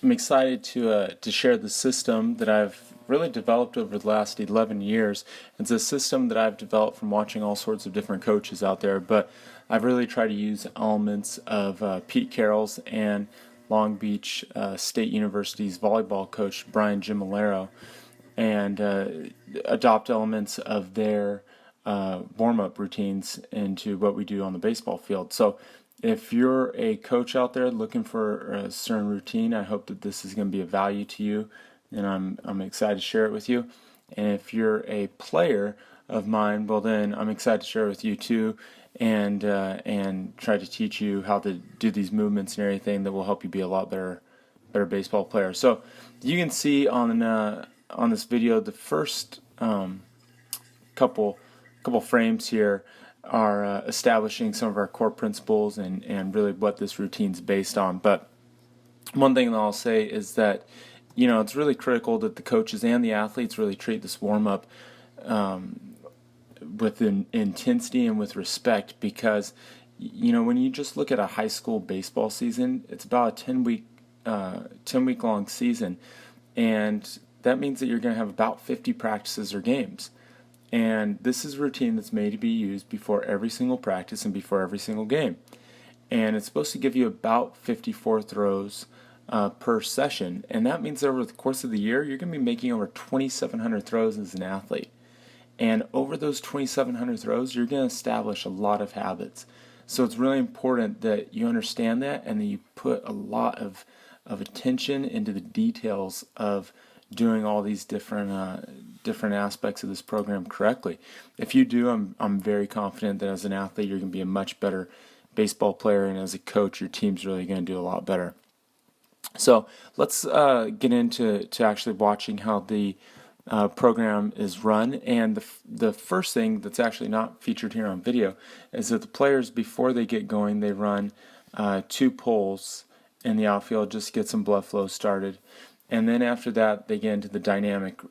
I'm excited to share the system that I've really developed over the last 11 years. It's a system that I've developed from watching all sorts of different coaches out there, but I've really tried to use elements of Pete Carroll's and Long Beach State University's volleyball coach Brian Gimolero, and adopt elements of their warm-up routines into what we do on the baseball field. So if you're a coach out there looking for a certain routine, I hope that this is going to be of value to you, and I'm excited to share it with you. And if you're a player of mine, well then I'm excited to share it with you too, and try to teach you how to do these movements and everything that will help you be a lot better baseball player. So you can see on this video the first couple frames here are establishing some of our core principles and really what this routine's based on. But one thing that I'll say is that it's really critical that the coaches and the athletes really treat this warm-up with intensity and with respect, because when you just look at a high school baseball season, it's about a 10 week long season, and that means that you're going to have about 50 practices or games. And this is a routine that's made to be used before every single practice and before every single game. And it's supposed to give you about 54 throws per session. And that means that over the course of the year, you're going to be making over 2,700 throws as an athlete. And over those 2,700 throws, you're going to establish a lot of habits. So it's really important that you understand that and that you put a lot of attention into the details of doing all these different aspects of this program correctly. If you do, I'm very confident that as an athlete you're going to be a much better baseball player, and as a coach your team's really going to do a lot better. So let's get into actually watching how the program is run. And the first thing that's actually not featured here on video is that the players, before they get going, they run 2 pulls in the outfield just to get some blood flow started. And then after that, they get into the dynamic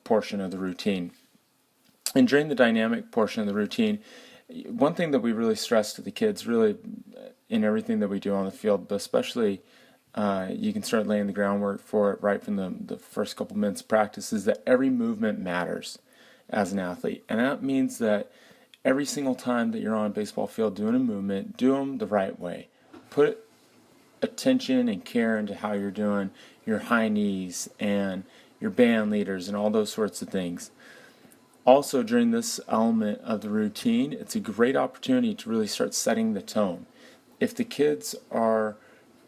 portion of the routine. And during the dynamic portion of the routine, one thing that we really stress to the kids, really in everything that we do on the field, but especially you can start laying the groundwork for it right from the first couple minutes of practice, is that every movement matters as an athlete. And that means that every single time that you're on a baseball field doing a movement, do them the right way. Put attention and care into how you're doing your high knees and your band leaders and all those sorts of things. Also, during this element of the routine, it's a great opportunity to really start setting the tone. If the kids are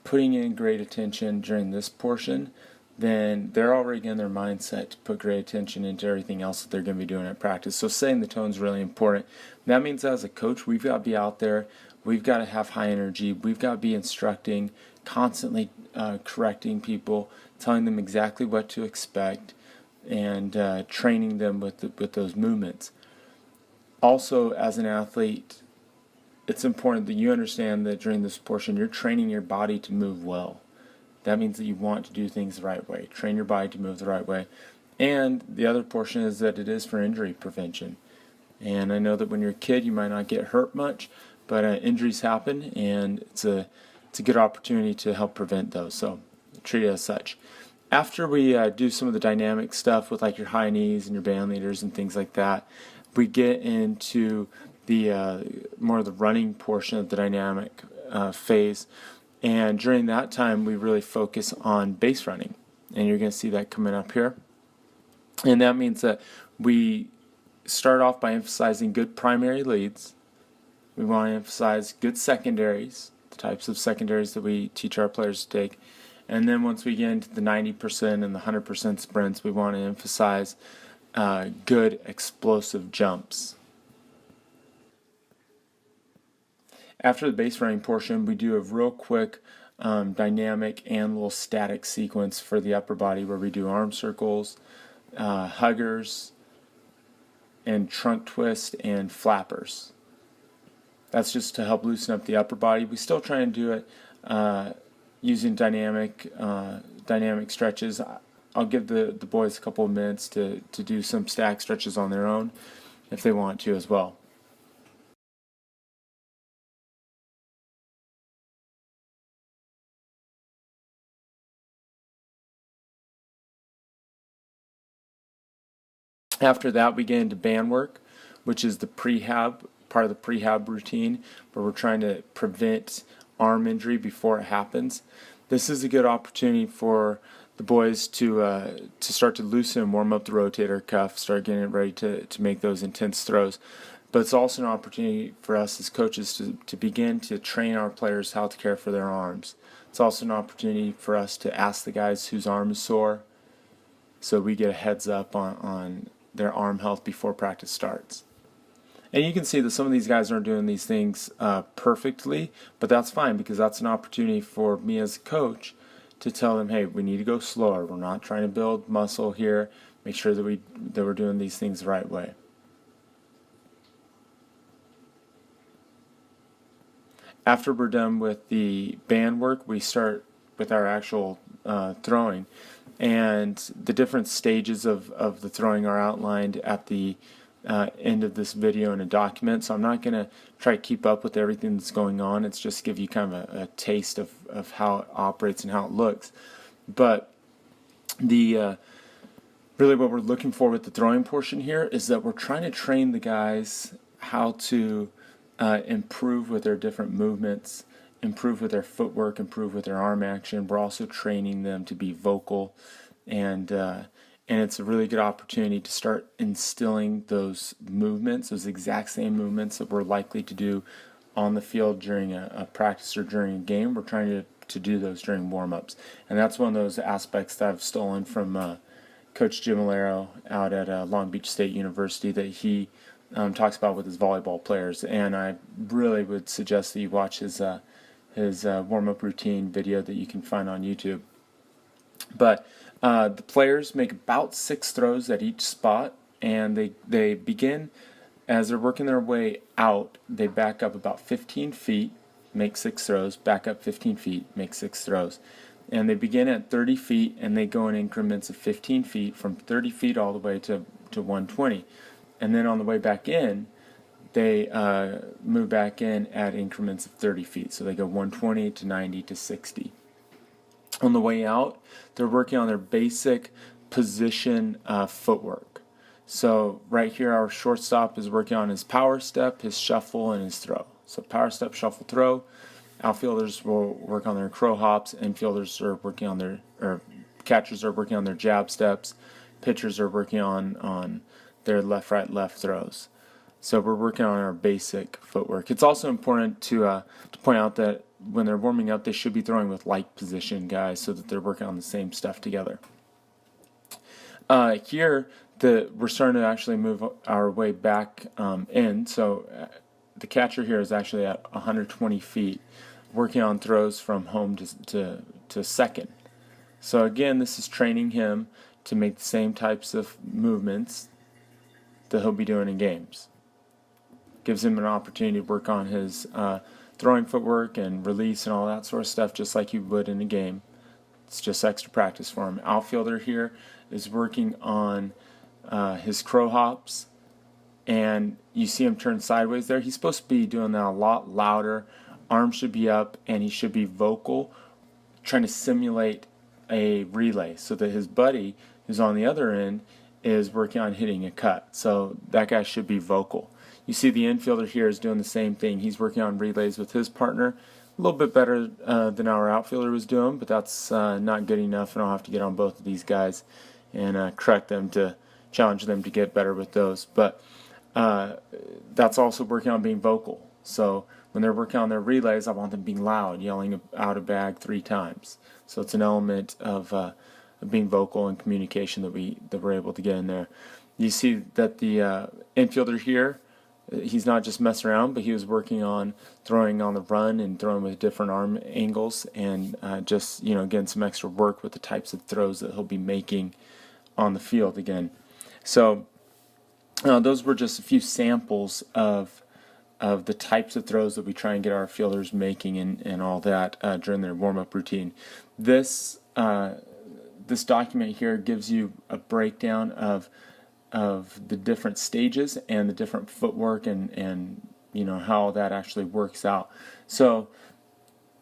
putting in great attention during this portion, then they're already getting their mindset to put great attention into everything else that they're going to be doing at practice. So setting the tone is really important. That means that as a coach, we've got to be out there, we've got to have high energy, we've got to be instructing, constantly correcting people, telling them exactly what to expect, and training them with those movements. Also, as an athlete, it's important that you understand that during this portion, you're training your body to move well. That means that you want to do things the right way. Train your body to move the right way. And the other portion is that it is for injury prevention. And I know that when you're a kid, you might not get hurt much, but injuries happen, and it's a good opportunity to help prevent those. So treat it as such. After we do some of the dynamic stuff with like your high knees and your band leaders and things like that, we get into the more of the running portion of the dynamic phase. And during that time, we really focus on base running. And you're going to see that coming up here. And that means that we start off by emphasizing good primary leads. We want to emphasize good secondaries, the types of secondaries that we teach our players to take. And then once we get into the 90% and the 100% sprints, we want to emphasize good explosive jumps. After the base running portion, we do a real quick dynamic and little static sequence for the upper body, where we do arm circles, huggers, and trunk twist and flappers. That's just to help loosen up the upper body. We still try and do it using dynamic stretches. I'll give the boys a couple of minutes to do some stack stretches on their own if they want to as well. After that, we get into band work, which is the prehab, part of the prehab routine, where we're trying to prevent arm injury before it happens. This is a good opportunity for the boys to start to loosen and warm up the rotator cuff, start getting it ready to make those intense throws. But it's also an opportunity for us as coaches to begin to train our players how to care for their arms. It's also an opportunity for us to ask the guys whose arm is sore, so we get a heads up on their arm health before practice starts. And you can see that some of these guys aren't doing these things perfectly, but that's fine, because that's an opportunity for me as a coach to tell them, hey, we need to go slower. We're not trying to build muscle here. Make sure that we're doing these things the right way. After we're done with the band work, we start with our actual throwing. And the different stages of the throwing are outlined at the end of this video in a document. So I'm not going to try to keep up with everything that's going on. It's just give you kind of a taste of how it operates and how it looks. But the really what we're looking for with the throwing portion here is that we're trying to train the guys how to improve with their different movements, improve with their footwork, improve with their arm action. We're also training them to be vocal, and it's a really good opportunity to start instilling those movements, those exact same movements that we're likely to do on the field during a practice or during a game. We're trying to do those during warm-ups, and that's one of those aspects that I've stolen from Coach Jim Malero out at Long Beach State University that he talks about with his volleyball players. And I really would suggest that you watch his warm-up routine video that you can find on YouTube. But the players make about 6 throws at each spot, and they begin, as they're working their way out, they back up about 15 feet, make 6 throws, back up 15 feet, make 6 throws. And they begin at 30 feet, and they go in increments of 15 feet, from 30 feet all the way to 120. And then on the way back in, they move back in at increments of 30 feet. So they go 120 to 90 to 60. On the way out, they're working on their basic position footwork. So right here, our shortstop is working on his power step, his shuffle, and his throw. So power step, shuffle, throw. Outfielders will work on their crow hops. Infielders are working on catchers are working on their jab steps. Pitchers are working on their left, right, left throws. So we're working on our basic footwork. It's also important to point out that when they're warming up, they should be throwing with like position guys so that they're working on the same stuff together. Here, we're starting to actually move our way back in. So the catcher here is actually at 120 feet, working on throws from home to second. So again, this is training him to make the same types of movements that he'll be doing in games. Gives him an opportunity to work on his throwing footwork and release and all that sort of stuff, just like you would in a game. It's just extra practice for him. Outfielder here is working on his crow hops, and you see him turn sideways there. He's supposed to be doing that a lot louder. Arms should be up, and he should be vocal, trying to simulate a relay so that his buddy who's on the other end is working on hitting a cut. So that guy should be vocal. You see the infielder here is doing the same thing. He's working on relays with his partner. A little bit better than our outfielder was doing, but that's not good enough, and I'll have to get on both of these guys and correct them, to challenge them to get better with those. But that's also working on being vocal. So when they're working on their relays, I want them being loud, yelling out a bag 3 times. So it's an element of being vocal and communication that we're able to get in there. You see that the infielder here, he's not just messing around, but he was working on throwing on the run and throwing with different arm angles, and just getting some extra work with the types of throws that he'll be making on the field again. So those were just a few samples of the types of throws that we try and get our fielders making and all that during their warm-up routine. This document here gives you a breakdown of the different stages and the different footwork and how that actually works out. So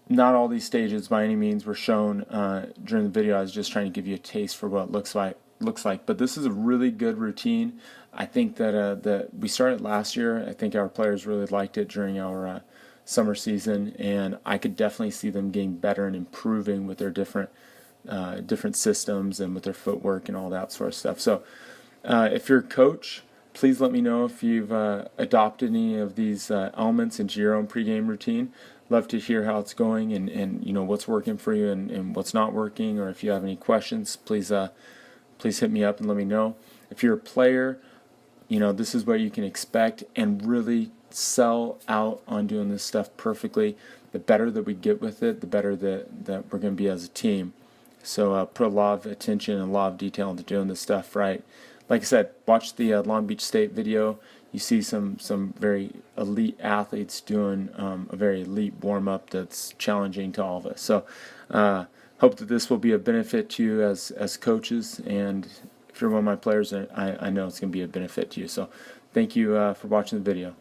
not all these stages by any means were shown during the video. I was just trying to give you a taste for what it looks like looks like. But this is a really good routine. I think that we started last year. I think our players really liked it during our summer season, and I could definitely see them getting better and improving with their different systems and with their footwork and all that sort of stuff. So if you're a coach, please let me know if you've adopted any of these elements into your own pregame routine. Love to hear how it's going and what's working for you and what's not working, or if you have any questions, please hit me up and let me know. If you're a player, this is what you can expect, and really sell out on doing this stuff perfectly. The better that we get with it, the better that we're going to be as a team. So put a lot of attention and a lot of detail into doing this stuff right. Like I said, watch the Long Beach State video. You see some very elite athletes doing a very elite warm-up that's challenging to all of us. So hope that this will be a benefit to you as coaches, and if you're one of my players, I know it's going to be a benefit to you. So thank you for watching the video.